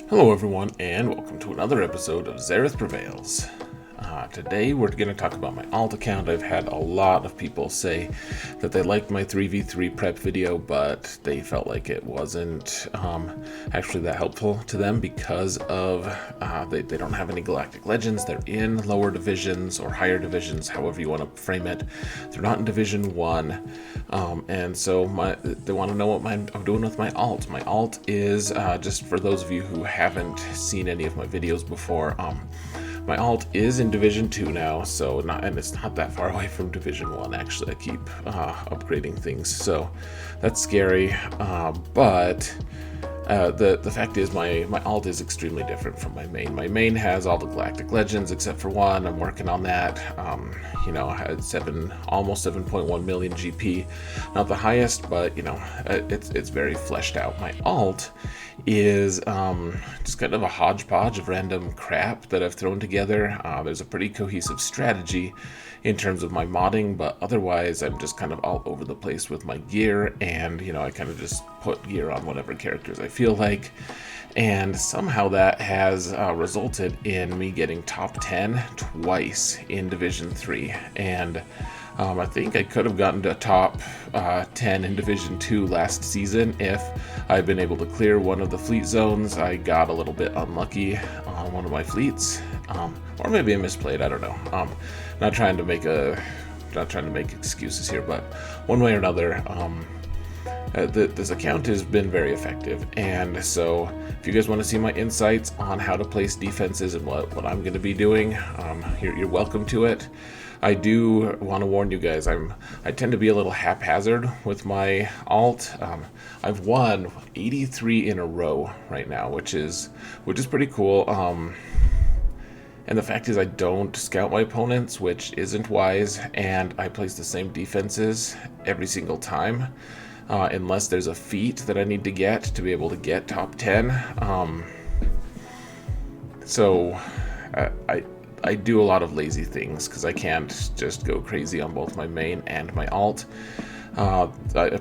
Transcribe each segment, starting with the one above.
Hello everyone, and welcome to another episode of Zareth Prevails. Today we're going to talk about my alt account. I've had a lot of people say that they liked my 3v3 prep video, but they felt like it wasn't actually that helpful to them because of they don't have any Galactic Legends. They're in lower divisions or higher divisions, however you want to frame it. They're not in Division 1, and so they want to know what I'm doing with my alt. My alt is, just for those of you who haven't seen any of my videos before, my alt is in Division 2 now, and it's not that far away from Division 1, actually. I keep upgrading things, so that's scary, but the fact is my alt is extremely different from my main. My main has all the Galactic Legends except for one. I'm working on that. I had almost 7.1 million GP. Not the highest, but it's very fleshed out. My alt is just kind of a hodgepodge of random crap that I've thrown together. There's a pretty cohesive strategy in terms of my modding, but otherwise I'm just kind of all over the place with my gear, and I kind of just put gear on whatever characters I feel like, and somehow that has resulted in me getting top 10 twice in Division 3, and I think I could have gotten to top 10 in Division 2 last season if I'd been able to clear one of the fleet zones. I got a little bit unlucky on one of my fleets, or maybe I misplayed, I don't know. Not trying to make excuses here, but one way or another, this account has been very effective, and so if you guys want to see my insights on how to place defenses and what I'm going to be doing, you're welcome to it. I do want to warn you guys, I tend to be a little haphazard with my alt. I've won 83 in a row right now, which is pretty cool. And the fact is I don't scout my opponents, which isn't wise, and I place the same defenses every single time, unless there's a feat that I need to get to be able to get top 10. So I do a lot of lazy things because I can't just go crazy on both my main and my alt. I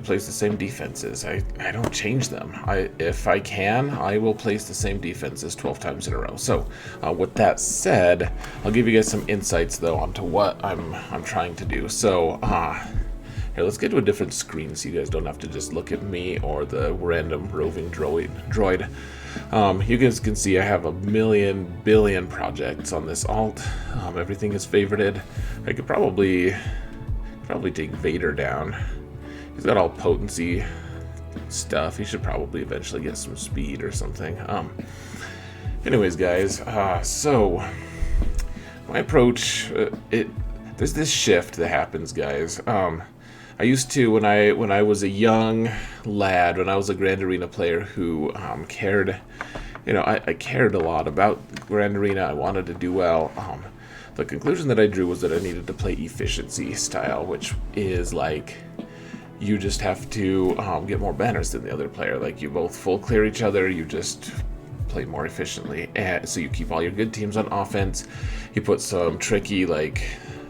place the same defenses. I don't change them. If I can, I will place the same defenses 12 times in a row. So with that said, I'll give you guys some insights though onto what I'm trying to do. So here, let's get to a different screen so you guys don't have to just look at me or the random roving droid. You guys can see I have a billion projects on this alt. Everything is favorited. I could probably take Vader down. He's got all potency stuff. He should probably eventually get some speed or something. Anyways, guys, so my approach, there's this shift that happens, guys. I used to, when I was a young lad, when I was a Grand Arena player who cared, I cared a lot about Grand Arena. I wanted to do well. The conclusion that I drew was that I needed to play efficiency style, which is like you just have to get more banners than the other player. Like you both full clear each other, you just play more efficiently. And so you keep all your good teams on offense. You put some tricky, like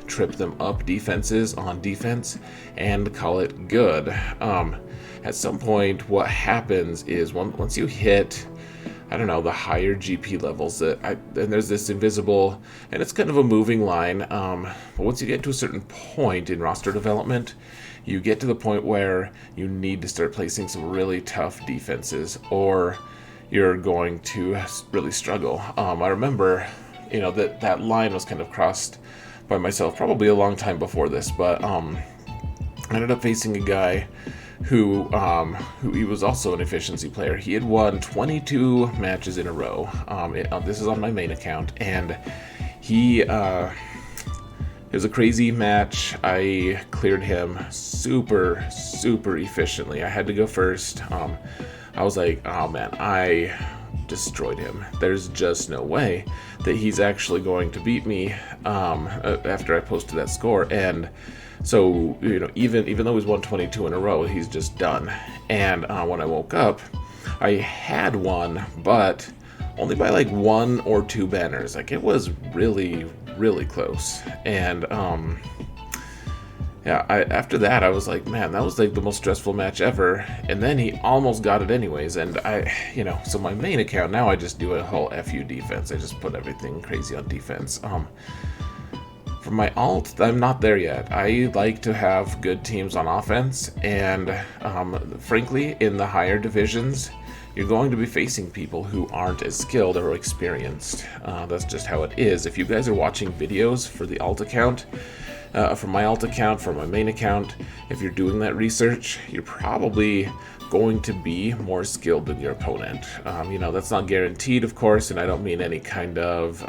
trip them up defenses on defense and call it good. At some point, what happens is once you hit, I don't know, the higher GP levels, and there's this invisible, and it's kind of a moving line, but once you get to a certain point in roster development, you get to the point where you need to start placing some really tough defenses, or you're going to really struggle. I remember, that line was kind of crossed by myself probably a long time before this, but I ended up facing a guy who he was also an efficiency player. He had won 22 matches in a row. This is on my main account, and it was a crazy match. I cleared him super efficiently. I had to go first. I was like, oh man, I destroyed him. There's just no way that he's actually going to beat me after I posted that score. And so, even though he's won 22 in a row, he's just done. And when I woke up, I had won, but only by like 1 or 2 banners. Like it was really close. And Yeah, after that, I was like, man, that was like the most stressful match ever. And then he almost got it anyways. And so my main account, now I just do a whole FU defense. I just put everything crazy on defense. For my alt, I'm not there yet. I like to have good teams on offense. And frankly, in the higher divisions, you're going to be facing people who aren't as skilled or experienced. That's just how it is. If you guys are watching videos for the alt account, from my alt account, from my main account, if you're doing that research, you're probably going to be more skilled than your opponent. That's not guaranteed, of course, and I don't mean any kind of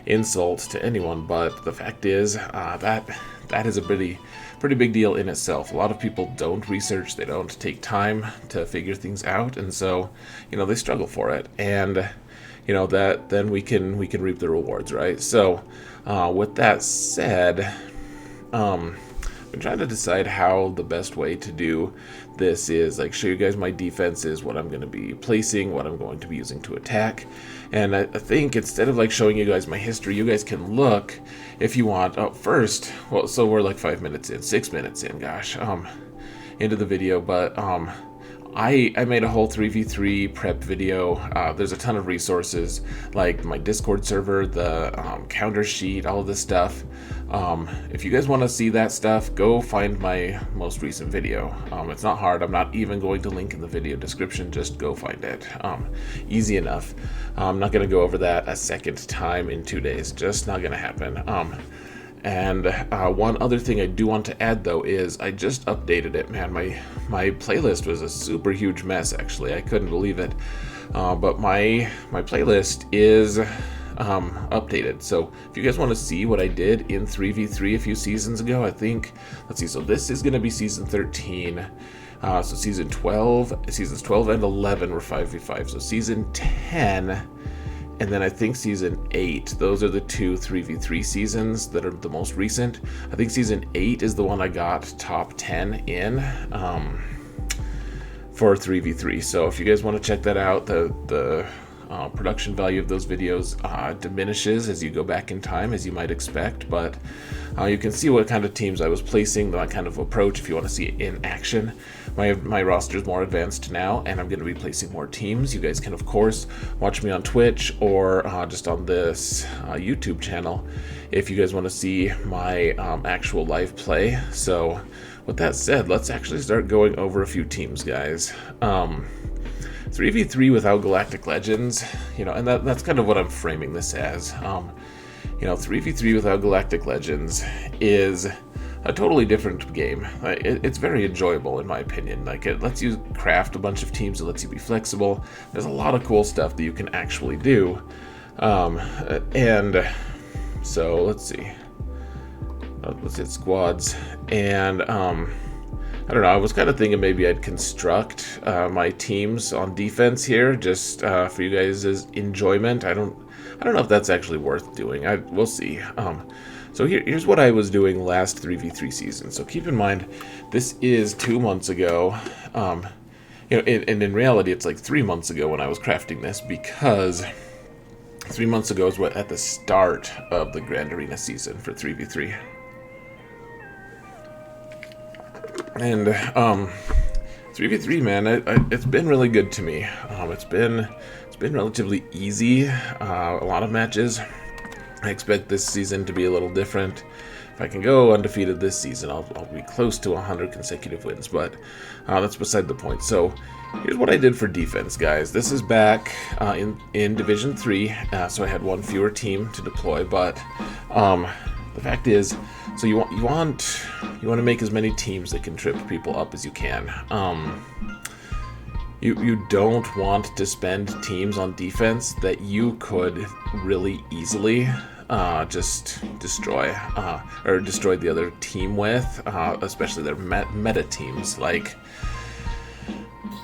insult to anyone, but the fact is that is a pretty big deal in itself. A lot of people don't research, they don't take time to figure things out, and so they struggle for it, and that then we can reap the rewards, right? So with that said, I'm trying to decide how the best way to do this is, like, show you guys my defenses, what I'm going to be placing, what I'm going to be using to attack. And I think instead of like showing you guys my history, you guys can look if you want. First, well, so we're like 6 minutes in, gosh, into the video, but I made a whole 3v3 prep video. There's a ton of resources, like my Discord server, the counter sheet, all of this stuff. If you guys want to see that stuff, go find my most recent video. It's not hard. I'm not even going to link in the video description. Just go find it. Easy enough. I'm not going to go over that a second time in 2 days. Just not going to happen. And one other thing I do want to add, though, is I just updated it, man. My playlist was a super huge mess, actually. I couldn't believe it. But my playlist is updated. So if you guys want to see what I did in 3v3 a few seasons ago, I think, let's see, so this is going to be season 13. So seasons 12 and 11 were 5v5. So season 10... and then I think season 8, those are the two 3v3 seasons that are the most recent. I think season 8 is the one I got top 10 in for 3v3. So if you guys want to check that out, the production value of those videos diminishes as you go back in time, as you might expect, but you can see what kind of teams I was placing, that kind of approach if you want to see it in action. My roster is more advanced now, and I'm going to be placing more teams. You guys can, of course, watch me on Twitch or just on this YouTube channel if you guys want to see my actual live play. So with that said, let's actually start going over a few teams, guys. 3v3 without Galactic Legends, and that's kind of what I'm framing this as. 3v3 without Galactic Legends is a totally different game. It's very enjoyable, in my opinion. Like, it lets you craft a bunch of teams, it lets you be flexible. There's a lot of cool stuff that you can actually do. And so let's see. Let's hit squads. And I don't know, I was kind of thinking maybe I'd construct my teams on defense here, just for you guys' enjoyment. I don't know if that's actually worth doing. We'll see. So here's what I was doing last 3v3 season. So keep in mind, this is 2 months ago. And in reality, it's like 3 months ago when I was crafting this, because 3 months ago is at the start of the Grand Arena season for 3v3. And 3v3, man, it's been really good to me. It's been relatively easy. A lot of matches. I expect this season to be a little different. If I can go undefeated this season, I'll be close to 100 consecutive wins, but that's beside the point. So here's what I did for defense, guys. This is back in Division 3, so I had one fewer team to deploy, but the fact is, so you want to make as many teams that can trip people up as you can. You don't want to spend teams on defense that you could really easily just destroy or destroy the other team with, especially their meta teams. Like,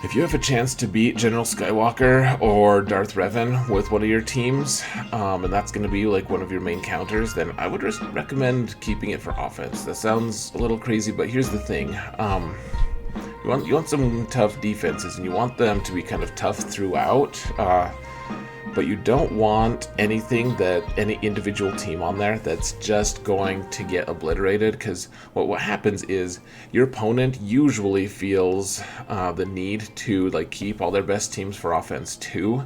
if you have a chance to beat General Skywalker or Darth Revan with one of your teams, and that's going to be like one of your main counters, then I would recommend keeping it for offense. That sounds a little crazy, but here's the thing. You want some tough defenses, and you want them to be kind of tough throughout. but you don't want anything that any individual team on there that's just going to get obliterated, because what happens is your opponent usually feels the need to like keep all their best teams for offense too.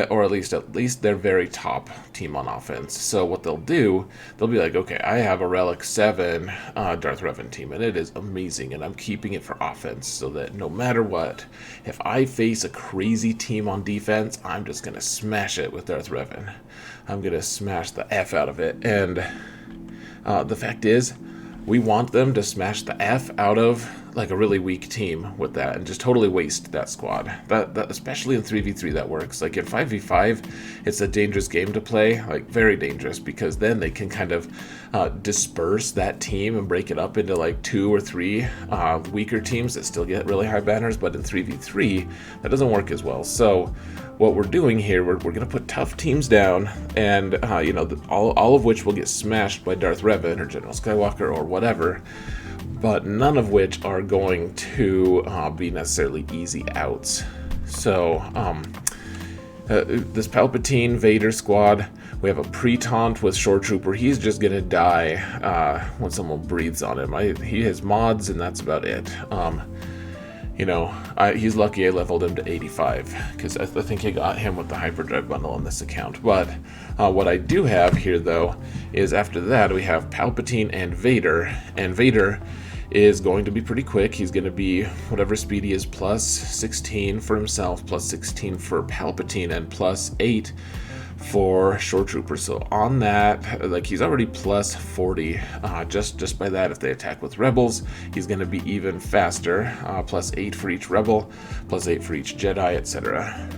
Or at least their very top team on offense. So what they'll do, they'll be like, okay, I have a Relic 7 Darth Revan team, and it is amazing, and I'm keeping it for offense, so that no matter what, if I face a crazy team on defense, I'm just going to smash it with Darth Revan. I'm going to smash the F out of it. And the fact is, we want them to smash the F out of like a really weak team with that and just totally waste that squad. That especially in 3v3 that works. Like in 5v5, it's a dangerous game to play, like very dangerous, because then they can kind of disperse that team and break it up into like 2 or 3 weaker teams that still get really high banners. But in 3v3, that doesn't work as well. So what we're doing here, we're going to put tough teams down, and you know, all of which will get smashed by Darth Revan or General Skywalker or whatever, but none of which are going to be necessarily easy outs. So this Palpatine Vader squad, we have a pre-taunt with Shore Trooper. He's just gonna die when someone breathes on him. He has mods, and that's about it. You know, he's lucky I leveled him to 85, because I think I got him with the Hyperdrive bundle on this account. But what I do have here, though, is after that we have Palpatine and Vader is going to be pretty quick. He's going to be whatever speed he is, plus 16 for himself, plus 16 for Palpatine, and plus 8 for Shore Trooper. So on that, like, he's already plus 40 just by that. If they attack with rebels, he's going to be even faster, plus 8 for each rebel, plus 8 for each Jedi, etc.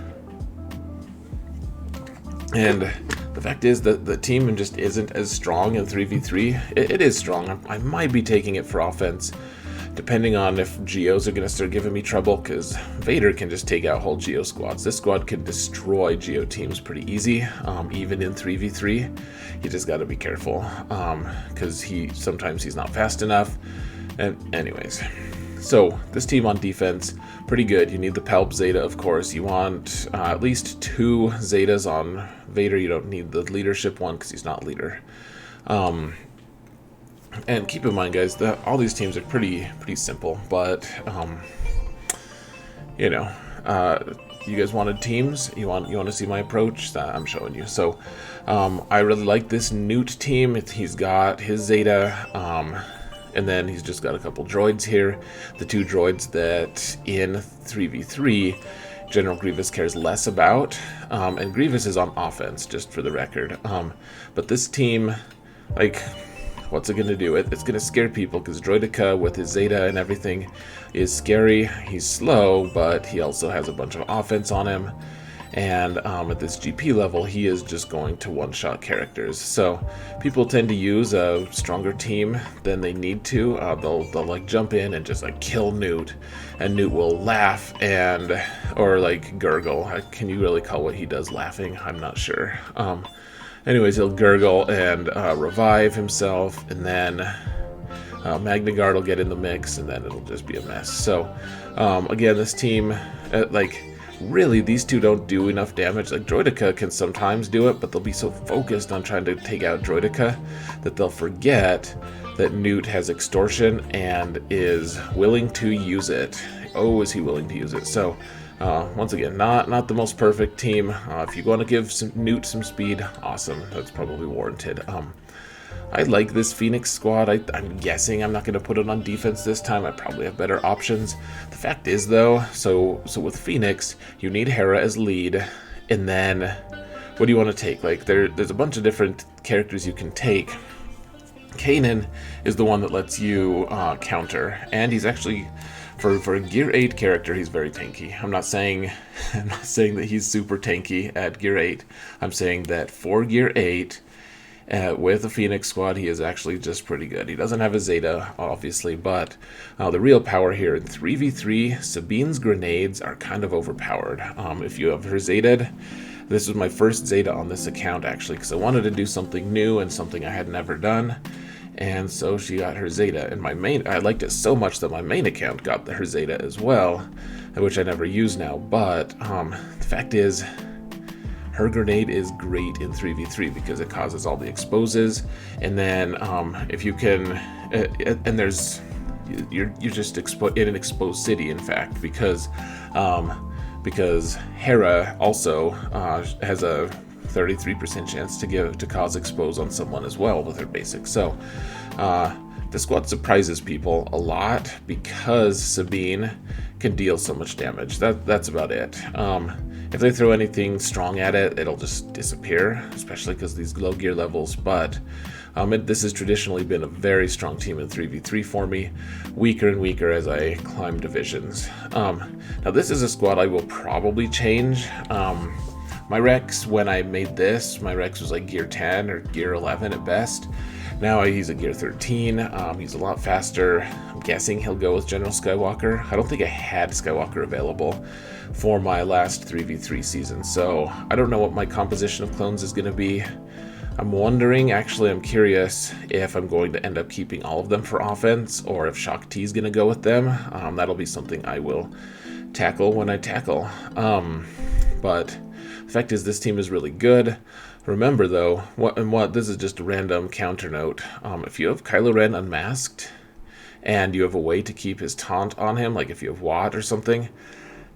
And the fact is that the team just isn't as strong in 3v3. It is strong. I might be taking it for offense, depending on if Geos are going to start giving me trouble, because Vader can just take out whole Geo squads. This squad can destroy Geo teams pretty easy, even in 3v3. You just got to be careful, because sometimes he's not fast enough. And anyways, so this team on defense, pretty good. You need the Palp Zeta, of course. You want at least 2 Zetas on Vader. You don't need the leadership one because he's not leader. And keep in mind, guys, that all these teams are pretty simple. But you know, you guys wanted teams. You want to see my approach that I'm showing you. So I really like this Newt team. He's got his Zeta. And then he's just got a couple droids here. The 2 droids that in 3v3 General Grievous cares less about. And Grievous is on offense, just for the record. But this team, like, what's it going to do? It's going to scare people, because Droideka with his Zeta and everything is scary. He's slow, but he also has a bunch of offense on him. And at this GP level, he is just going to one-shot characters. So people tend to use a stronger team than they need to. They'll like jump in and just like kill Newt, and Newt will laugh or like gurgle. Can you really call what he does laughing? I'm not sure. Anyways, he'll gurgle and revive himself, and then Magna Guard will get in the mix, and then it'll just be a mess. So again, this team, really, these 2 don't do enough damage. Like, Droideka can sometimes do it, but they'll be so focused on trying to take out Droideka that they'll forget that Newt has extortion and is willing to use it. Oh, is he willing to use it? So, once again, not the most perfect team. If you want to give Newt some speed, awesome. That's probably warranted. I like this Phoenix squad. I'm guessing I'm not going to put it on defense this time. I probably have better options. The fact is, though, so with Phoenix, you need Hera as lead, and then what do you want to take? Like, there's a bunch of different characters you can take. Kanan is the one that lets you counter, and he's actually, for a Gear 8 character, he's very tanky. I'm not saying that he's super tanky at Gear 8. I'm saying that for Gear 8, with the Phoenix squad, he is actually just pretty good. He doesn't have a Zeta, obviously, but the real power here in 3v3, Sabine's grenades are kind of overpowered. If you have her Zeta'd, this was my first Zeta on this account, actually, because I wanted to do something new and something I had never done. And so she got her Zeta. And I liked it so much that my main account got her Zeta as well, which I never use now. But the fact is, her grenade is great in 3v3 because it causes all the exposes, and then if you can, and there's you're just in an exposed city, in fact, because Hera also has a 33% chance to cause expose on someone as well with her basic. So the squad surprises people a lot because Sabine can deal so much damage. That's about it. If they throw anything strong at it, it'll just disappear, especially because these low gear levels. But this has traditionally been a very strong team in 3v3 for me, weaker and weaker as I climb divisions. Now this is a squad I will probably change. My Rex, when I made this, my Rex was like gear 10 or gear 11 at best. Now he's a gear 13. He's a lot faster. I'm guessing he'll go with General Skywalker. I don't think I had Skywalker available for my last 3v3 season, so I don't know what my composition of clones is going to be. I'm wondering, actually, I'm curious if I'm going to end up keeping all of them for offense, or if Shaak Ti is going to go with them. That'll be something I will tackle when I tackle. But the fact is, this team is really good. Remember, though, this is just a random counter note. If you have Kylo Ren unmasked, and you have a way to keep his taunt on him, like if you have Watt or something,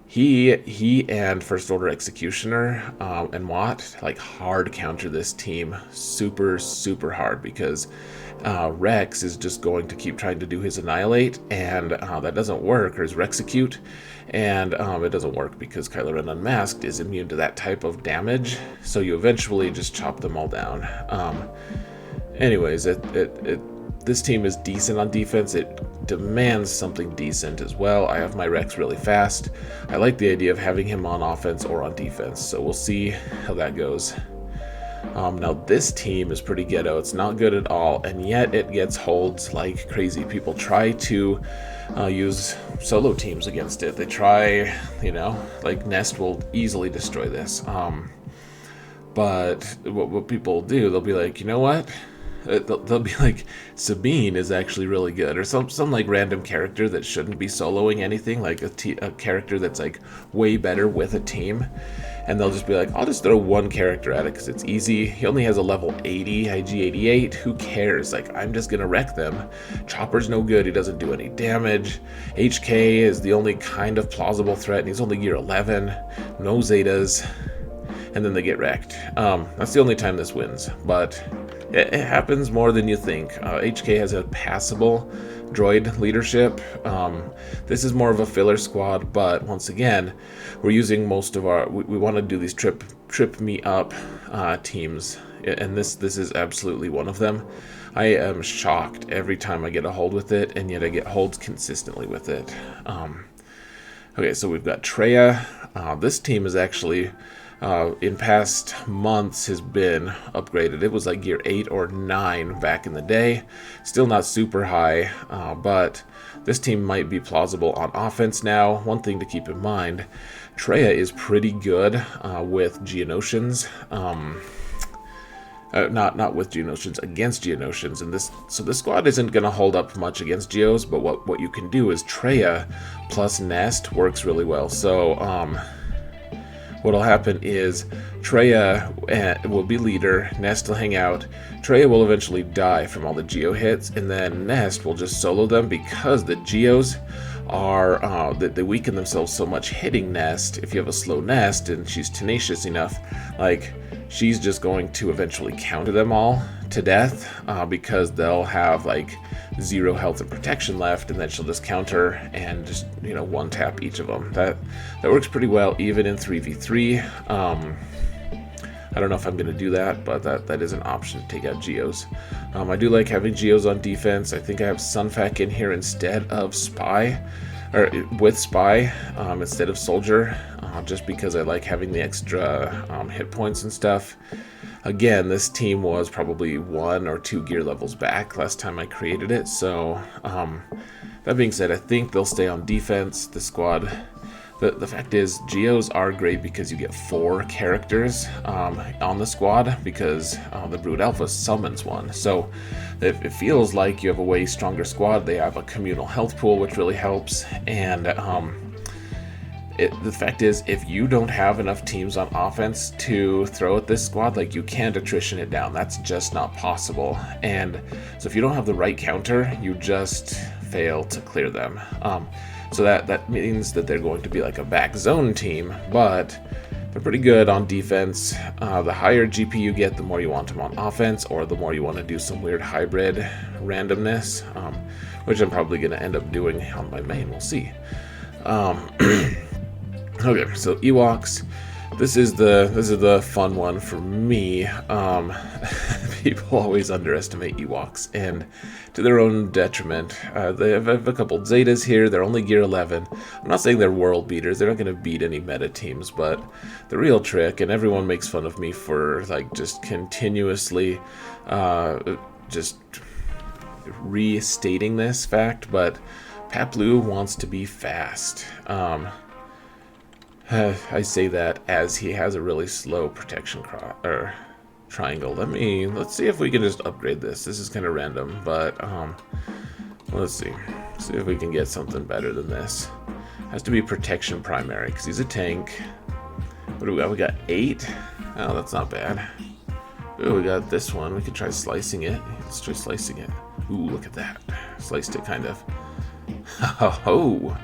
he and First Order Executioner and Watt like hard counter this team super hard, because Rex is just going to keep trying to do his Annihilate, and that doesn't work, or his Rexecute, and it doesn't work because Kylo Ren Unmasked is immune to that type of damage, so you eventually just chop them all down. Anyways, this team is decent on defense. It demands something decent as well. I have my Rex really fast. I like the idea of having him on offense or on defense, so we'll see how that goes. Now this team is pretty ghetto. It's not good at all, and yet it gets holds like crazy. People try to use solo teams against it. They try, like Nest will easily destroy this. But what people do, they'll be like, you know what? They'll be like, Sabine is actually really good, or some like random character that shouldn't be soloing anything, like a character that's like way better with a team, and they'll just be like, I'll just throw one character at it because it's easy. He only has a level 80 IG-88. Who cares? Like, I'm just gonna wreck them. Chopper's no good. He doesn't do any damage. HK is the only kind of plausible threat, and he's only gear 11. No Zetas, and then they get wrecked. That's the only time this wins, but it happens more than you think. HK has a passable droid leadership. This is more of a filler squad, but once again, we're using most of our... We want to do these trip me up teams, and this is absolutely one of them. I am shocked every time I get a hold with it, and yet I get holds consistently with it. Okay, so we've got Traya. This team is actually... in past months has been upgraded. It was like gear 8 or 9 back in the day. Still not super high, but this team might be plausible on offense now. One thing to keep in mind, Traya is pretty good with Geonosians. Not with Geonosians, against Geonosians, and this squad isn't going to hold up much against Geos, but what you can do is Traya plus Nest works really well. So what'll happen is Traya will be leader, Nest will hang out, Traya will eventually die from all the Geo hits, and then Nest will just solo them because the Geos are, they weaken themselves so much hitting Nest. If you have a slow Nest and she's tenacious enough, like, she's just going to eventually counter them all to death because they'll have like 0 health and protection left, and then she'll just counter and just one tap each of them. That works pretty well even in 3v3. I don't know if I'm going to do that, but that is an option to take out Geos. I do like having Geos on defense. I think I have Sunfac in here instead of Spy, or with Spy instead of Soldier, just because I like having the extra hit points and stuff. Again, this team was probably 1 or 2 gear levels back last time I created it, so that being said, I think they'll stay on defense. The squad, the fact is, Geos are great because you get 4 characters on the squad, because the Brood Alpha summons one, so it feels like you have a way stronger squad. They have a communal health pool, which really helps, and The fact is, if you don't have enough teams on offense to throw at this squad, like, you can't attrition it down. That's just not possible. And so if you don't have the right counter, you just fail to clear them. So that means that they're going to be like a back zone team, but they're pretty good on defense. The higher GP you get, the more you want them on offense, or the more you want to do some weird hybrid randomness, which I'm probably going to end up doing on my main. We'll see. Okay, so Ewoks. This is the fun one for me. People always underestimate Ewoks, and to their own detriment. They have a couple Zetas here. They're only gear 11. I'm not saying they're world beaters. They're not going to beat any meta teams, but the real trick, and everyone makes fun of me for like just continuously just restating this fact, but Paplu wants to be fast. I say that as he has a really slow protection triangle. Let's see if we can just upgrade this. This is kind of random, but let's see if we can get something better than this. Has to be protection primary because he's a tank. What do we got? We got 8. Oh, that's not bad. Oh, we got this one. We could try slicing it. Let's try slicing it. Ooh, look at that. Sliced it kind of. Oh,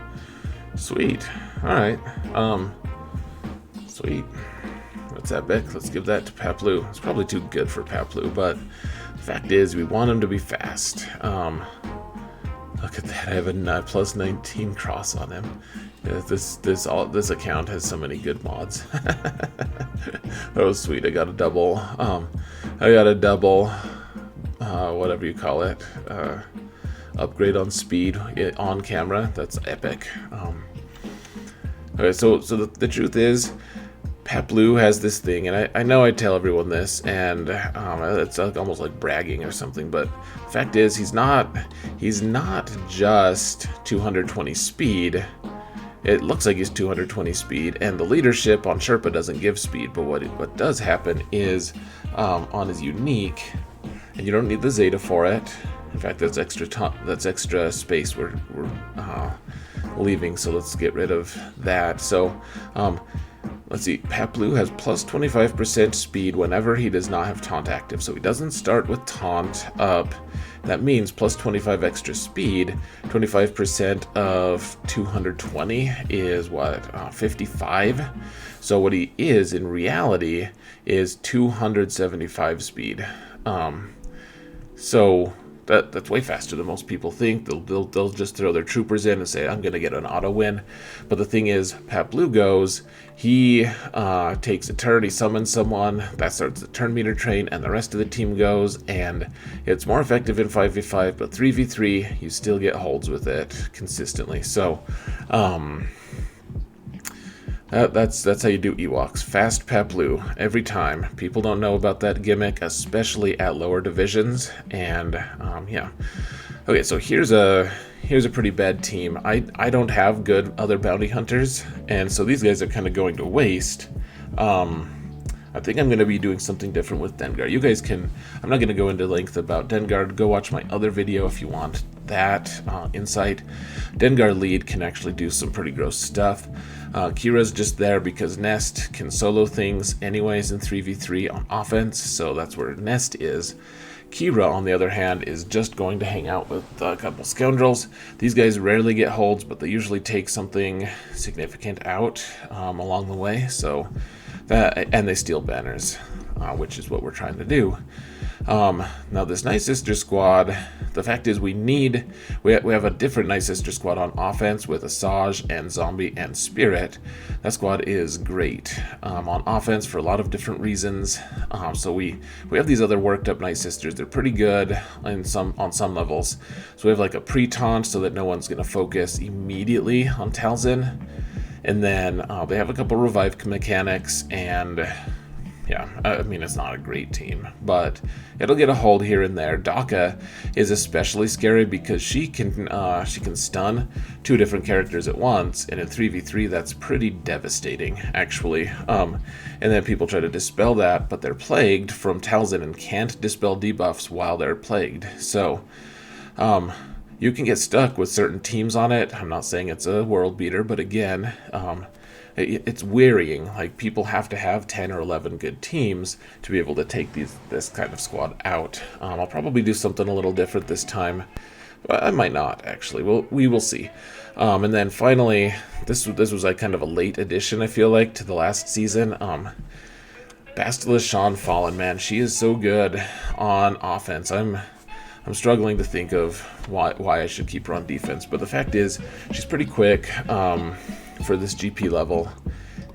sweet. All right. Sweet. That's epic. Let's give that to Paplu. It's probably too good for Paplu, but the fact is, we want him to be fast. Look at that. I have a plus 19 cross on him. Yeah, this account has so many good mods. Oh, sweet. I got a double. Whatever you call it. Upgrade on speed on camera. That's epic. Okay, so the truth is, Paplu has this thing, and I know I tell everyone this, and it's almost like bragging or something, but the fact is, he's not just 220 speed. It looks like he's 220 speed, and the leadership on Sherpa doesn't give speed, but what does happen is, on his unique, and you don't need the Zeta for it. In fact, that's extra space we're leaving, so let's get rid of that. So, let's see, Paplu has plus 25% speed whenever he does not have taunt active, so he doesn't start with taunt up. That means plus 25 extra speed. 25% of 220 is what, 55? So what he is in reality is 275 speed. So that's way faster than most people think. They'll just throw their troopers in and say, I'm going to get an auto win. But the thing is, Paplu goes, he takes a turn, he summons someone, that starts the turn meter train, and the rest of the team goes, and it's more effective in 5v5, but 3v3, you still get holds with it consistently. So, that's how you do Ewoks. Fast Paplu every time. People don't know about that gimmick, especially at lower divisions. And yeah. Okay, so here's a pretty bad team. I don't have good other bounty hunters, and so these guys are kind of going to waste. I think I'm going to be doing something different with Dengar. You guys can. I'm not going to go into length about Dengar. Go watch my other video if you want that insight. Dengar lead can actually do some pretty gross stuff. Kira's just there because Nest can solo things anyways in 3v3 on offense, so that's where Nest is. Kira, on the other hand, is just going to hang out with a couple scoundrels. These guys rarely get holds, but they usually take something significant out along the way, so and they steal banners, which is what we're trying to do. Now this Night Sister squad, the fact is we have a different Night Sister squad on offense with Asajj and Zombie and Spirit. That squad is great on offense for a lot of different reasons. So we have these other worked up Night Sisters. They're pretty good on some levels. So we have like a pre-taunt so that no one's going to focus immediately on Talzin. And then they have a couple revive mechanics, and yeah, I mean, it's not a great team, but it'll get a hold here and there. Daka is especially scary because she can stun 2 different characters at once, and in 3v3 that's pretty devastating, actually. And then people try to dispel that, but they're plagued from Talzin and can't dispel debuffs while they're plagued. So, you can get stuck with certain teams on it. I'm not saying it's a world beater, but again, it's wearying. Like, people have to have 10 or 11 good teams to be able to take this kind of squad out. I'll probably do something a little different this time. I might not, actually. We will see. And then finally, this was like kind of a late addition, I feel like, to the last season. Bastila Sean Fallen, man, she is so good on offense. I'm struggling to think of why I should keep her on defense, but the fact is, she's pretty quick for this GP level.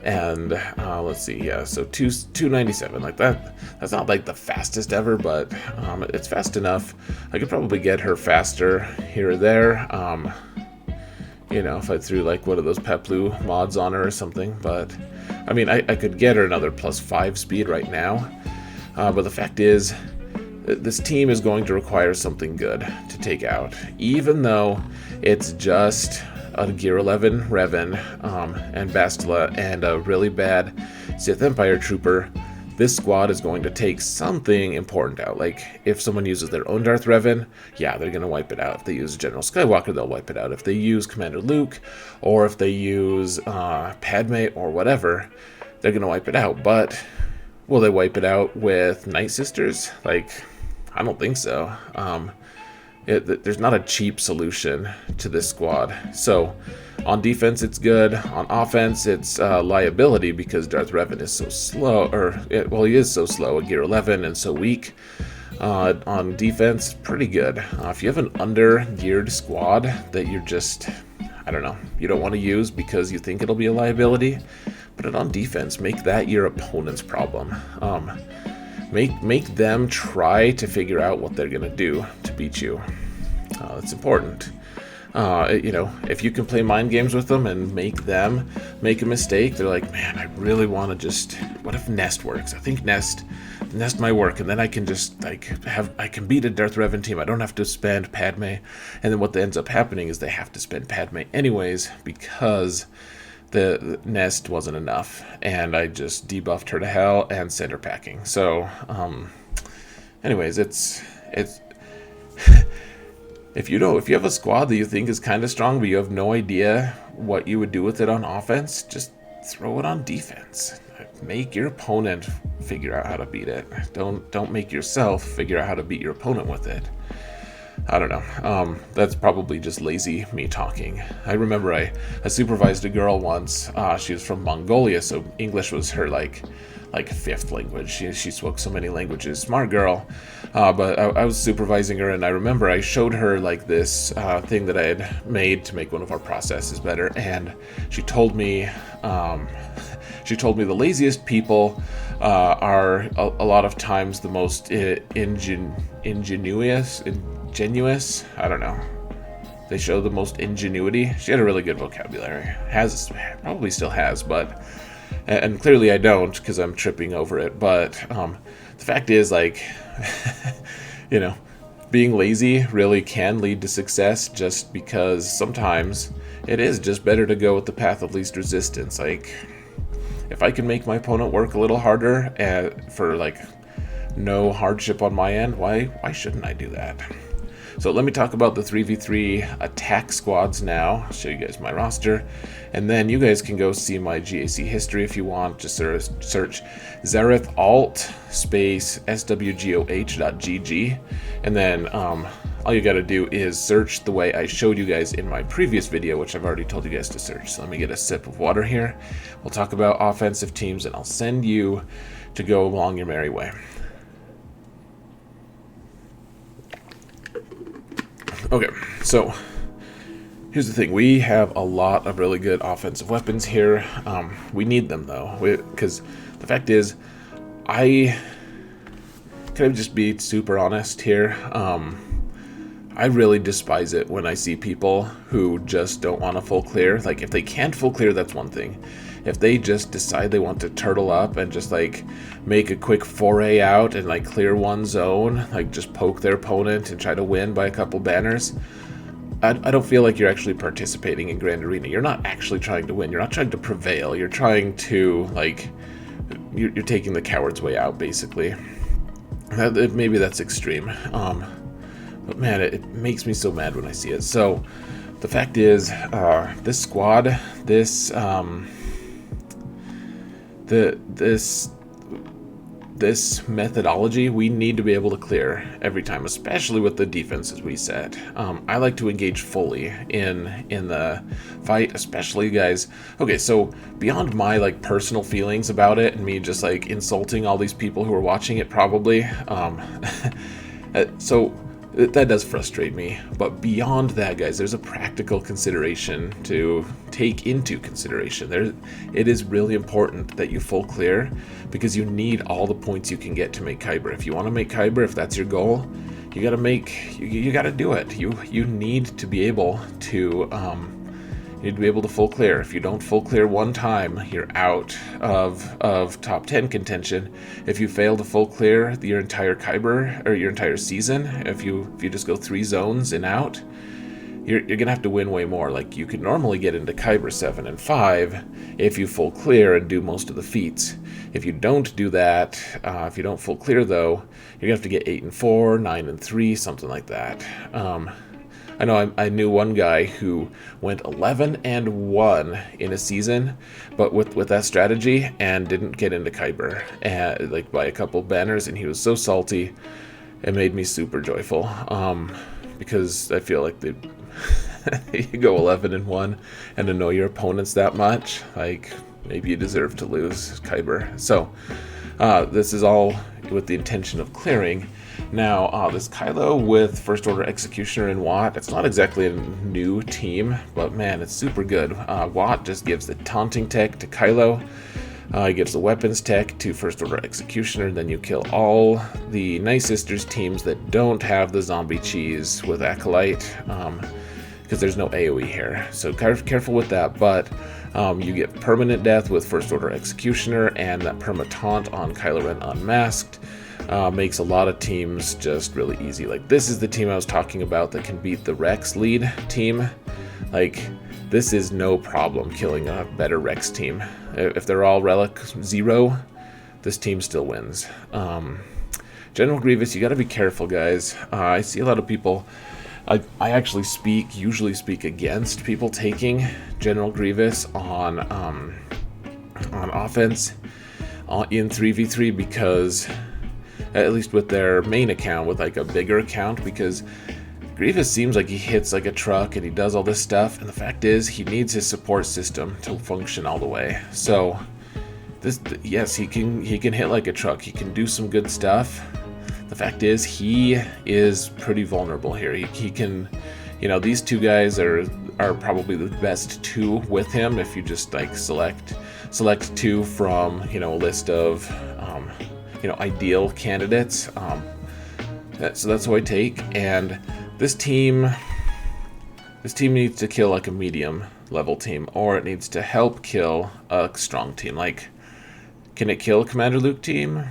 And let's see, yeah, so 297, like that's not like the fastest ever, but it's fast enough. I could probably get her faster here or there, you know, if I threw like one of those Peplu mods on her or something. But I mean, I could get her another +5 speed right now, but the fact is, this team is going to require something good to take out, even though it's just a Gear 11 Revan and Bastila and a really bad Sith Empire Trooper. This squad is going to take something important out. Like, if someone uses their own Darth Revan, yeah, they're going to wipe it out. If they use General Skywalker, they'll wipe it out. If they use Commander Luke, or if they use Padme or whatever, they're going to wipe it out. But will they wipe it out with Night Sisters? Like, I don't think so. There's not a cheap solution to this squad. So on defense, it's good. On offense, it's liability because Darth Revan is so slow. He is so slow at Gear 11 and so weak. On defense, pretty good. If you have an under-geared squad that you're just, I don't know, you don't want to use because you think it'll be a liability, put it on defense. Make that your opponent's problem. Make them try to figure out what they're going to do to beat you. It's important. You know, if you can play mind games with them and make them make a mistake, they're like, man, I really want to just, what if Nest works? I think Nest might work, and then I can just, like, I can beat a Darth Revan team. I don't have to spend Padme. And then what ends up happening is they have to spend Padme anyways because the Nest wasn't enough, and I just debuffed her to hell and sent her packing. So, anyways, it's if you have a squad that you think is kind of strong, but you have no idea what you would do with it on offense, just throw it on defense. Make your opponent figure out how to beat it. Don't make yourself figure out how to beat your opponent with it. I don't know. That's probably just lazy me talking. I remember I supervised a girl once. She was from Mongolia, so English was her like fifth language. She spoke so many languages. Smart girl. But I was supervising her, and I remember I showed her like this thing that I had made to make one of our processes better, and she told me the laziest people are a lot of times the most ingenuous. I don't know. They show the most ingenuity. She had a really good vocabulary. Probably still has, but and clearly I don't because I'm tripping over it. But the fact is, like, you know, being lazy really can lead to success, just because sometimes it is just better to go with the path of least resistance. Like, if I can make my opponent work a little harder for like no hardship on my end, why shouldn't I do that? So let me talk about the 3v3 attack squads now. I'll show you guys my roster, and then you guys can go see my GAC history if you want. Just search Zareth Alt space swgoh.gg, and then all you gotta do is search the way I showed you guys in my previous video, which I've already told you guys to search. So let me get a sip of water here. We'll talk about offensive teams, and I'll send you to go along your merry way. Okay, so here's the thing. We have a lot of really good offensive weapons here. We need them, though, because the fact is, can I just be super honest here? I really despise it when I see people who just don't want to full clear. Like, if they can't full clear, that's one thing. If they just decide they want to turtle up and just, like, make a quick foray out and, like, clear one zone, like, just poke their opponent and try to win by a couple banners, I don't feel like you're actually participating in Grand Arena. You're not actually trying to win. You're not trying to prevail. You're trying to, like, you're taking the coward's way out, basically. Maybe that's extreme. But man, it makes me so mad when I see it. So the fact is, this squad, this This methodology we need to be able to clear every time, especially with the defenses we set. I like to engage fully in the fight, especially guys. Okay, so beyond my like personal feelings about it and me just like insulting all these people who are watching it probably, so that does frustrate me. But beyond that, guys, there's a practical consideration to take into consideration. It is really important that you full clear, because you need all the points you can get to make Kyber. If you want to make Kyber, if that's your goal, you gotta do it. You need to be able to full clear. If you don't full clear one time, you're out of top 10 contention. If you fail to full clear your entire Kyber or your entire season, if you just go 3 zones and out, you're gonna have to win way more. Like, you could normally get into Kyber 7 and 5 if you full clear and do most of the feats. If you don't do that, if you don't full clear though, you're gonna have to get 8 and 4, 9 and 3, something like that. I know I knew one guy who went 11 and 1 in a season, but with that strategy, and didn't get into Kyber, like by a couple banners, and he was so salty. It made me super joyful, because I feel like you go 11 and 1 and annoy your opponents that much, like maybe you deserve to lose Kyber. So this is all with the intention of clearing. Now, this Kylo with First Order Executioner and Watt, it's not exactly a new team, but man, it's super good. Watt just gives the taunting tech to Kylo. He gives the weapons tech to First Order Executioner, and then you kill all the Night Sisters teams that don't have the zombie cheese with Acolyte, because there's no AoE here. So careful with that, but you get permanent death with First Order Executioner, and that perma taunt on Kylo Ren Unmasked. Makes a lot of teams just really easy. Like, this is the team I was talking about that can beat the Rex lead team. Like, this is no problem killing a better Rex team. If they're all Relic 0, this team still wins. General Grievous, you gotta be careful, guys. I see a lot of people... I actually usually speak against people taking General Grievous on offense in 3v3, because... at least with their main account, with like a bigger account, because Grievous seems like he hits like a truck and he does all this stuff, and the fact is he needs his support system to function all the way. So yes, he can hit like a truck, he can do some good stuff. The fact is he is pretty vulnerable here. He can, these two guys are probably the best 2 with him if you just like select 2 from a list of ideal candidates. So that's who I take. And this team needs to kill like a medium level team, or it needs to help kill a strong team. Like, can it kill a Commander Luke team?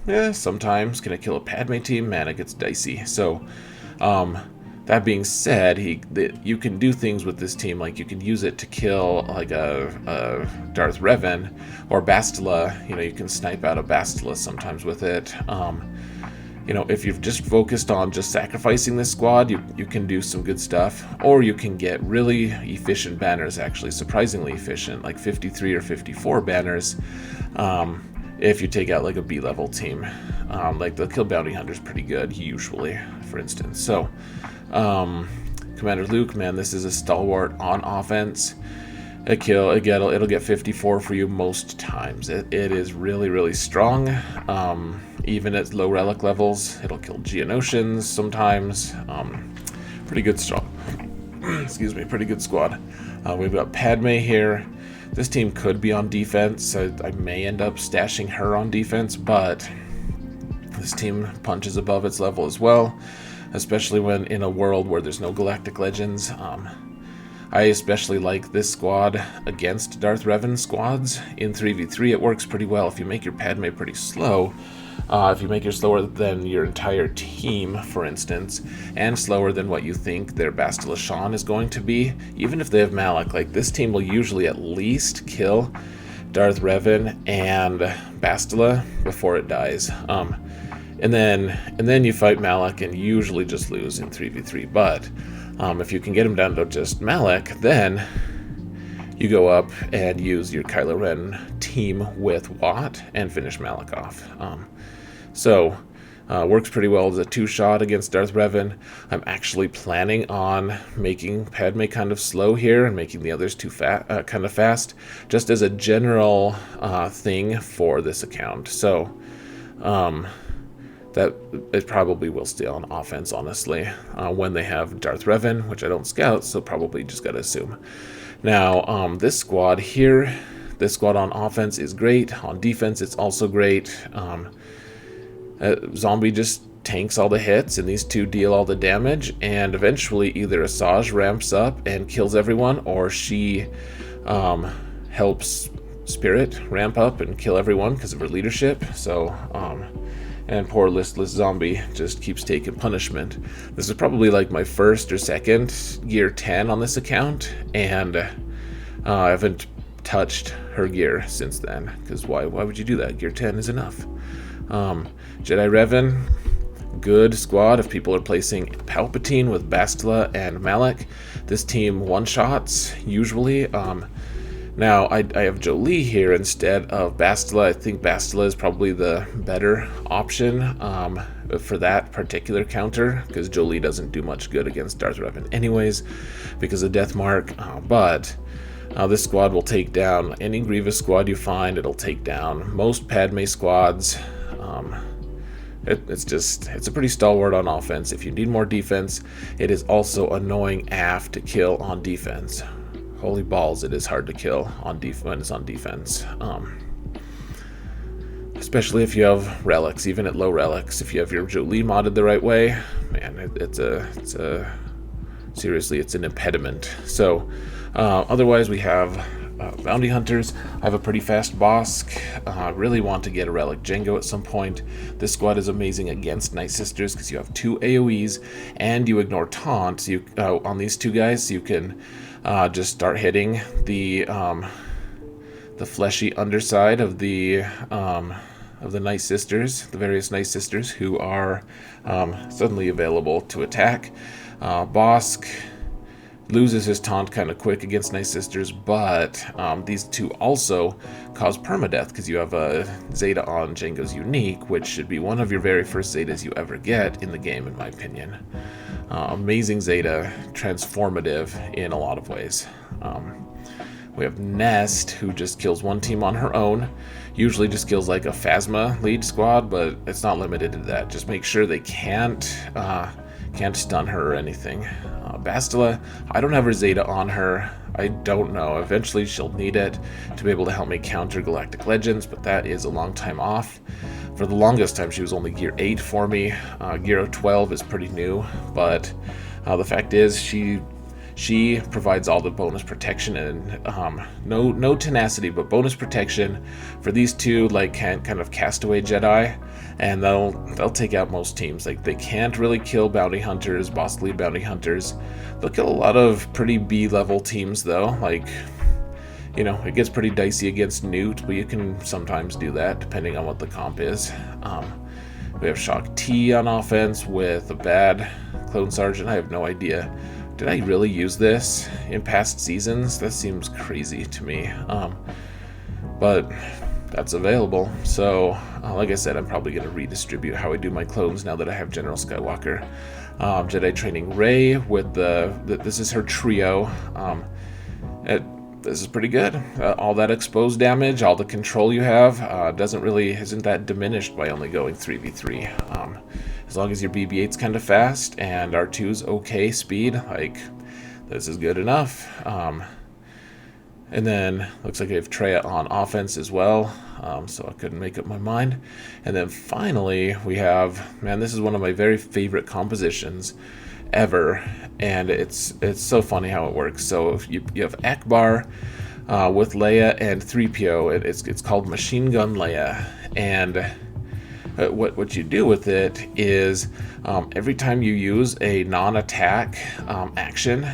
Yeah, sometimes. Can it kill a Padme team? Man, it gets dicey. So that being said, you can do things with this team, like you can use it to kill like a Darth Revan or Bastila. You can snipe out a Bastila sometimes with it. If you've just focused on just sacrificing this squad, you can do some good stuff, or you can get really efficient banners, actually surprisingly efficient, like 53 or 54 banners. If you take out like a B-level team, like the Kill Bounty Hunter's pretty good usually, for instance. So Commander Luke, man, this is a stalwart on offense. It'll get 54 for you most times. It is really, really strong. Even at low relic levels, it'll kill Geonosians sometimes. Pretty good strong. Excuse me, pretty good squad. We've got Padme here. This team could be on defense. I may end up stashing her on defense, but this team punches above its level as well, especially when in a world where there's no Galactic Legends. I especially like this squad against Darth Revan squads. In 3v3 it works pretty well. If you make your Padme pretty slow, if you make her slower than your entire team, for instance, and slower than what you think their Bastila Shan is going to be, even if they have Malak, like this team will usually at least kill Darth Revan and Bastila before it dies. And then you fight Malak and usually just lose in 3v3. But if you can get him down to just Malak, then you go up and use your Kylo Ren team with Watt and finish Malak off. Works pretty well as a two-shot against Darth Revan. I'm actually planning on making Padme kind of slow here and making the others kind of fast, just as a general thing for this account. So that it probably will stay on offense, honestly, when they have Darth Revan, which I don't scout, so probably just gotta assume. Now, this squad here, this squad on offense is great. On defense, it's also great. Zombie just tanks all the hits, and these two deal all the damage, and eventually either Asajj ramps up and kills everyone, or she helps Spirit ramp up and kill everyone because of her leadership. And poor listless Zombie just keeps taking punishment. This is probably like my first or second gear 10 on this account, and I haven't touched her gear since then, because why would you do that? Gear 10 is enough. Jedi Revan, good squad if people are placing Palpatine with Bastila and Malak. This team one-shots, usually. Now, I have Jolee here instead of Bastila. I think Bastila is probably the better option for that particular counter, because Jolee doesn't do much good against Darth Revan anyways, because of Death Mark. But this squad will take down any Grievous squad you find. It'll take down most Padme squads. It's a pretty stalwart on offense. If you need more defense, it is also annoying AF to kill on defense. Holy balls, it is hard to kill on when it's on defense. Especially if you have relics, even at low relics. If you have your Jolee modded the right way, man, seriously, it's an impediment. So, otherwise we have bounty hunters. I have a pretty fast Bosk. Really want to get a relic Jango at some point. This squad is amazing against Night Sisters because you have 2 AoEs and you ignore taunts. On these two guys, so you can just start hitting the fleshy underside of the Night Sisters, the various Night Sisters who are suddenly available to attack. Bosk loses his taunt kind of quick against Night Sisters, but these two also cause permadeath because you have a Zeta on Jango's Unique, which should be one of your very first Zetas you ever get in the game, in my opinion. Amazing Zeta, transformative in a lot of ways. We have Nest, who just kills one team on her own. Usually just kills like a Phasma lead squad, but it's not limited to that. Just make sure they can't stun her or anything. Bastila, I don't have her Zeta on her. I don't know. Eventually she'll need it to be able to help me counter Galactic Legends, but that is a long time off. For the longest time, she was only Gear 8 for me. Gear 12 is pretty new, but the fact is she provides all the bonus protection and no tenacity, but bonus protection for these two like kind of castaway Jedi, and they'll take out most teams. Like they can't really kill bounty hunters, boss lead bounty hunters. They'll kill a lot of pretty B-level teams though. Like, you know, it gets pretty dicey against Newt, but you can sometimes do that depending on what the comp is. We have Shock T on offense with a bad Clone Sergeant. I have no idea. Did I really use this in past seasons? That seems crazy to me. But that's available. So, like I said, I'm probably going to redistribute how I do my clones now that I have General Skywalker. Jedi Training Rey with this is her trio. This is pretty good. All that exposed damage, all the control you have, isn't that diminished by only going 3v3. As long as your BB-8's kind of fast and R2's okay speed, like, this is good enough. And then, looks like I have Traya on offense as well, so I couldn't make up my mind. And then finally, we have, man, this is one of my very favorite compositions ever, and it's so funny how it works. So if you have Akbar with Leia and 3PO, it's called Machine Gun Leia, and what you do with it is every time you use a non-attack action,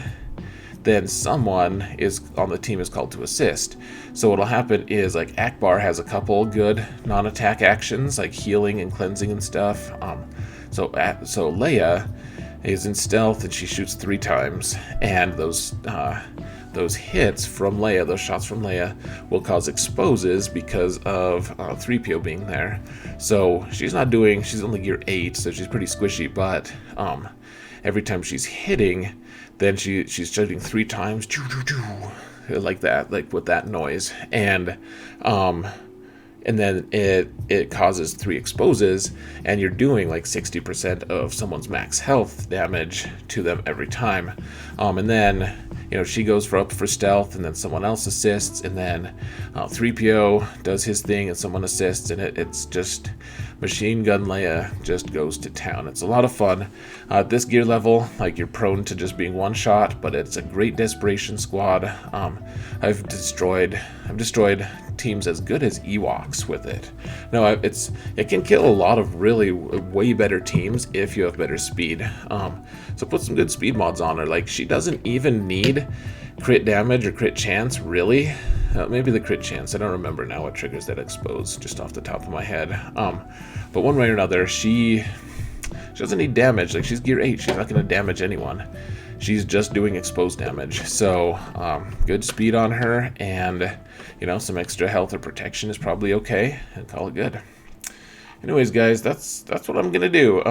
then someone is on the team is called to assist. So what'll happen is, like, Akbar has a couple good non-attack actions like healing and cleansing and stuff. So Leia is in stealth and she shoots 3 times, and those those hits from Leia, those shots from Leia, will cause exposes because of 3PO being there. So she's only gear 8, so she's pretty squishy, but every time she's hitting, then she's shooting 3 times, like that, like with that noise, and then it causes 3 exposes, and you're doing like 60% of someone's max health damage to them every time. And then she goes up for stealth, and then someone else assists, and then 3PO does his thing, and someone assists, and it's just Machine Gun Leia just goes to town. It's a lot of fun. At this gear level, like, you're prone to just being one shot, but it's a great desperation squad. I've destroyed teams as good as Ewoks with it. No, it can kill a lot of really way better teams if you have better speed. So put some good speed mods on her. Like, she doesn't even need crit damage or crit chance, really. Maybe the crit chance. I don't remember now what triggers that expose, just off the top of my head. But one way or another, she doesn't need damage. Like, she's gear 8. She's not going to damage anyone. She's just doing exposed damage. So good speed on her, and some extra health or protection is probably okay, and call it good. Anyways, guys, that's what I'm gonna do.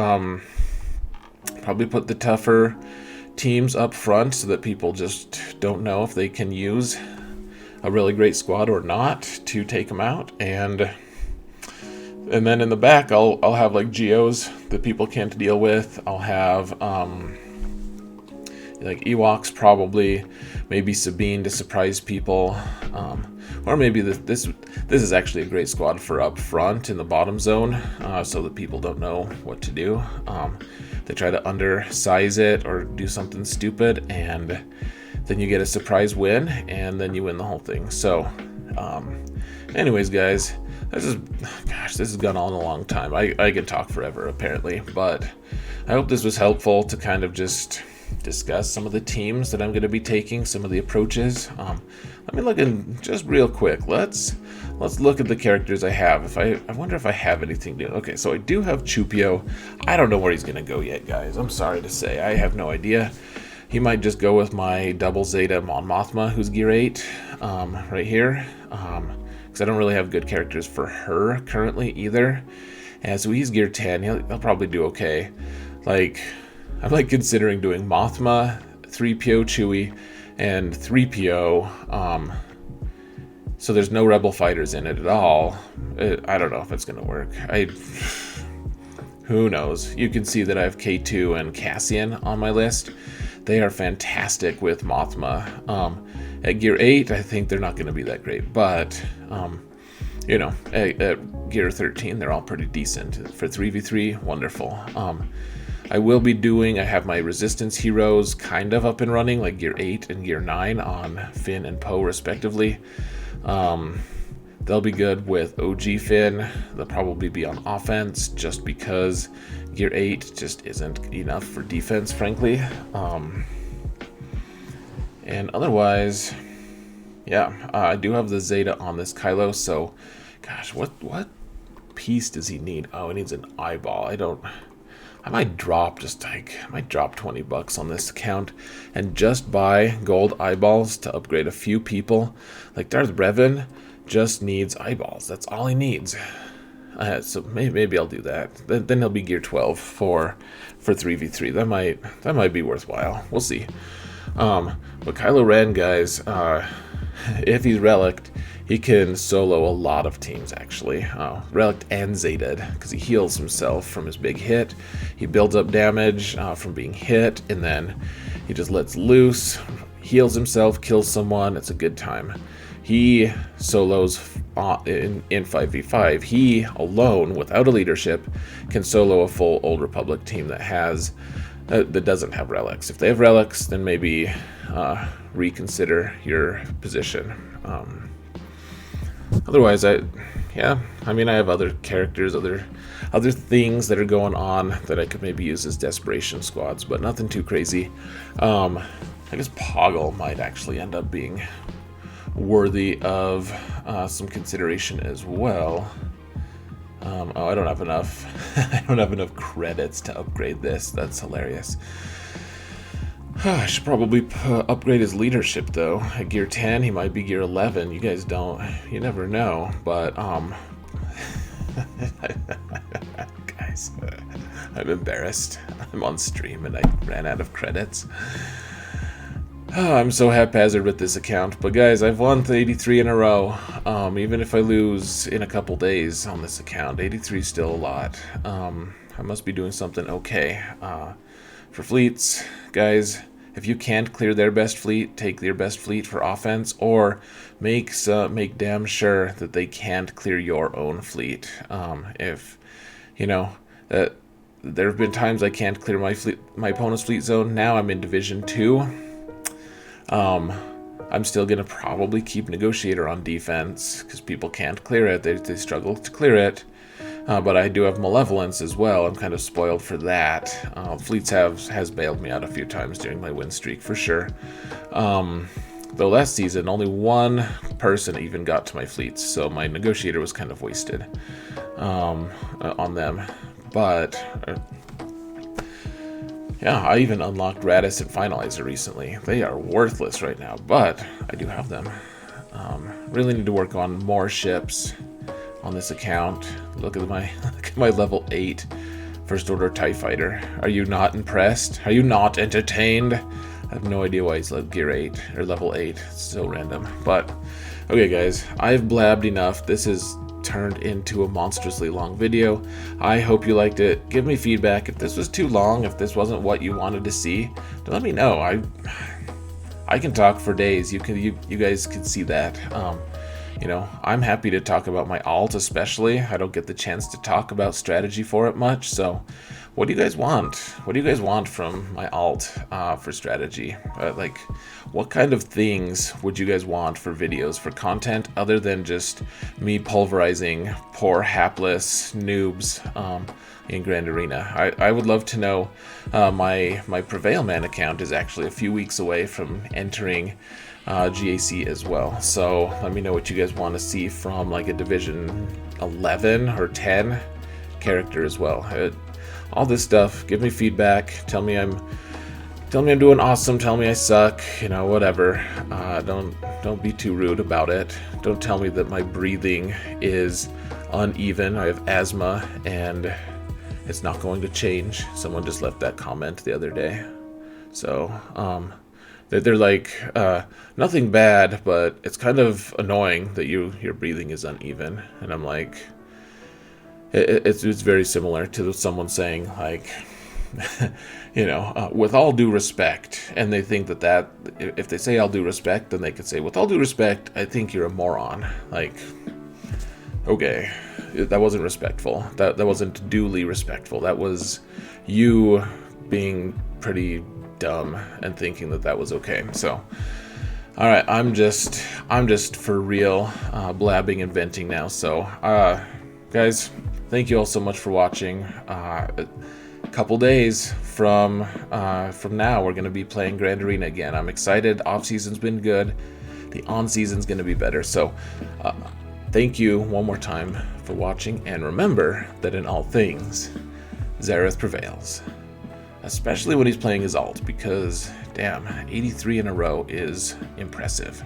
Probably put the tougher teams up front so that people just don't know if they can use a really great squad or not to take them out, and then in the back I'll have like geos that people can't deal with. I'll have like Ewoks, probably, maybe Sabine to surprise people, or maybe this is actually a great squad for up front in the bottom zone, so that people don't know what to do. They try to undersize it or do something stupid, and then you get a surprise win, and then you win the whole thing. So anyways, guys, this has gone on a long time. I can talk forever, apparently, but I hope this was helpful to kind of just discuss some of the teams that I'm going to be taking, some of the approaches. Let me look in just real quick. Let's look at the characters I have. I wonder if I have anything new. Okay, so I do have Chupio. I don't know where he's going to go yet, guys. I'm sorry to say. I have no idea. He might just go with my double Zeta Mon Mothma, who's gear 8, right here. Because I don't really have good characters for her currently either. And so he's gear 10. He'll probably do okay. I'm considering doing Mothma, 3PO Chewie, and 3PO. So there's no Rebel fighters in it at all. I don't know if it's gonna work. Who knows? You can see that I have K2 and Cassian on my list. They are fantastic with Mothma. At gear 8, I think they're not going to be that great, but at gear 13, they're all pretty decent. For 3v3, wonderful. I have my Resistance heroes kind of up and running, like gear 8 and gear 9 on Finn and Poe, respectively. They'll be good with OG Finn. They'll probably be on offense just because gear 8 just isn't enough for defense, frankly. And otherwise, yeah, I do have the Zeta on this Kylo, so gosh, what piece does he need? Oh, he needs an eyeball. I might drop $20 on this account and just buy gold eyeballs to upgrade a few people. Like Darth Revan just needs eyeballs. That's all he needs. So maybe I'll do that. Then he'll be gear 12 for 3v3. That might be worthwhile. We'll see. But Kylo Ren, guys, if he's relicked, he can solo a lot of teams, actually. Relict and Zeta, because he heals himself from his big hit. He builds up damage from being hit, and then he just lets loose, heals himself, kills someone. It's a good time. He solos in 5v5. He alone, without a leadership, can solo a full Old Republic team that doesn't have relics. If they have relics, then maybe reconsider your position. Otherwise, I have other characters, other things that are going on that I could maybe use as desperation squads, but nothing too crazy. I guess Poggle might actually end up being worthy of some consideration as well. I don't have enough. I don't have enough credits to upgrade this. That's hilarious. I should probably upgrade his leadership though. At gear 10, he might be gear 11. You guys you never know. But guys, I'm embarrassed. I'm on stream and I ran out of credits. Oh, I'm so haphazard with this account, but guys, I've won 83 in a row. Even if I lose in a couple days on this account, 83 is still a lot. I must be doing something okay. For fleets, guys, if you can't clear their best fleet, take their best fleet for offense, or make damn sure that they can't clear your own fleet. If you know that there have been times I can't clear my opponent's fleet zone. Now I'm in Division 2. I'm still gonna probably keep Negotiator on defense because people can't clear it. They struggle to clear it. But I do have Malevolence as well. I'm kind of spoiled for that. Fleets has bailed me out a few times during my win streak for sure. Though last season only one person even got to my fleets, so my Negotiator was kind of wasted on them. But yeah, I even unlocked Radis and Finalizer recently. They are worthless right now, but I do have them. Really need to work on more ships on this account. Look at my level 8 First Order TIE Fighter. Are you not impressed? Are you not entertained? I have no idea why he's gear 8 or level 8. It's so random. But okay, guys, I've blabbed enough. This is turned into a monstrously long video. I hope you liked it. Give me feedback if this was too long, if this wasn't what you wanted to see. Let me know. I can talk for days. You guys can see that. You know, I'm happy to talk about my alt, especially. I don't get the chance to talk about strategy for it much. So what do you guys want? What do you guys want from my alt for strategy? Like, what kind of things would you guys want for videos, for content, other than just me pulverizing poor, hapless noobs in Grand Arena? I would love to know. My Prevail Man account is actually a few weeks away from entering GAC as well. So let me know what you guys want to see from like a Division 11 or 10 character as well. All this stuff. Give me feedback. Tell me I'm doing awesome. Tell me I suck. You know, whatever. Don't be too rude about it. Don't tell me that my breathing is uneven. I have asthma and it's not going to change. Someone just left that comment the other day. So they're like, nothing bad, but it's kind of annoying that your breathing is uneven. And I'm like, it's very similar to someone saying like, you know, with all due respect, and they think that if they say all due respect, then they could say, with all due respect, I think you're a moron. Like, okay, that wasn't respectful. That wasn't duly respectful. That was you being pretty dumb and thinking that was okay. So all right, I'm just for real blabbing and venting now. So guys, thank you all so much for watching. A couple days from now, we're going to be playing Grand Arena again. I'm excited. Off season's been good. The on season's going to be better. So thank you one more time for watching, and remember that in all things, Zareth prevails. Especially when he's playing his alt, because damn, 83 in a row is impressive.